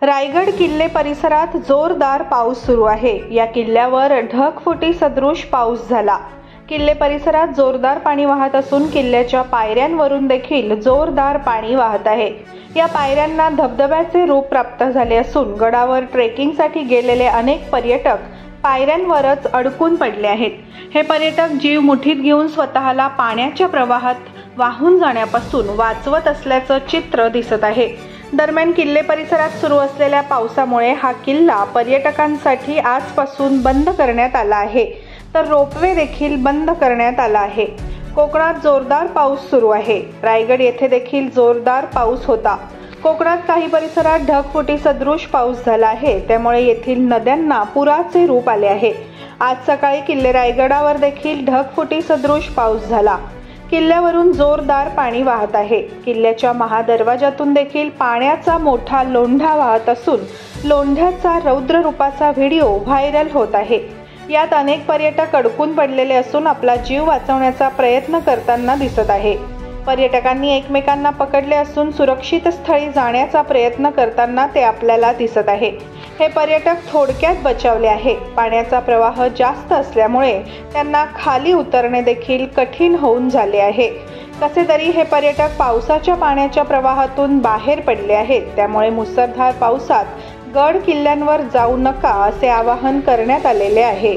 रायगड किल्ले परिसरात जोरदार पाऊस सुरू आहे। या किल्ल्यावर ढगफुटी सदृश पाऊस झाला। किल्ले परिसरात जोरदार पाणी वाहत असून किल्ल्याच्या पायऱ्यांवरून देखील जोरदार पाणी वाहत आहे। या पायऱ्यांना धबधब्याचे रूप प्राप्त झाले असून गडावर ट्रेकिंगसाठी गेलेले अनेक पर्यटक पायऱ्यांवरच अडकून पडले आहेत। हे पर्यटक जीव मुठीत घेऊन स्वतःला पाण्याच्या प्रवाहात वाहून जाण्यापासून वाचवत असल्याचं चित्र दिसत आहे। दरम्यान किल्ले परिसरात सुरू असलेल्या पावसामुळे हा किल्ला पर्यटकांसाठी आजपासून बंद करण्यात आला आहे, तर रोपवे देखील बंद करण्यात आला आहे। कोकणात जोरदार पाऊस सुरू आहे। रायगड येथे देखील जोरदार पाऊस होता। कोकणात काही परिसरात ढगफुटी सदृश पाऊस झाला आहे, त्यामुळे येथील नद्यांना पुराचे रूप आले आहे। आज सकाळी किल्ले रायगडावर देखील ढगफुटी सदृश पाऊस झाला। किल्ल्यावरून जोरदार पाणी वाहत आहे। किल्ल्याच्या महादरवाजातून देखील पाण्याचा मोठा लोंढा वाहत असून लोंढ्याचा रौद्र रूपाचा व्हिडिओ व्हायरल होत आहे। यात अनेक पर्यटक अडकून पडलेले असून आपला जीव वाचवण्याचा प्रयत्न करताना दिसत आहे। पर्यटकांनी एकमेकांना पकडले असून सुरक्षित स्थळी जाण्याचा प्रयत्न करताना ते आपल्याला दिसत आहे। हे पर्यटक थोडक्यात बचावले आहे। पाण्याचा प्रवाह जास्त असल्यामुळे त्यांना खाली उतरणे देखील कठीण होऊन झाले आहे। कसे तरी हे पर्यटक पावसाच्या पाण्याच्या प्रवाहातून बाहेर पडले आहेत। त्यामुळे मुसळधार पावसात गड किल्ल्यांवर जाऊ नका असे आवाहन करण्यात आलेले आहे।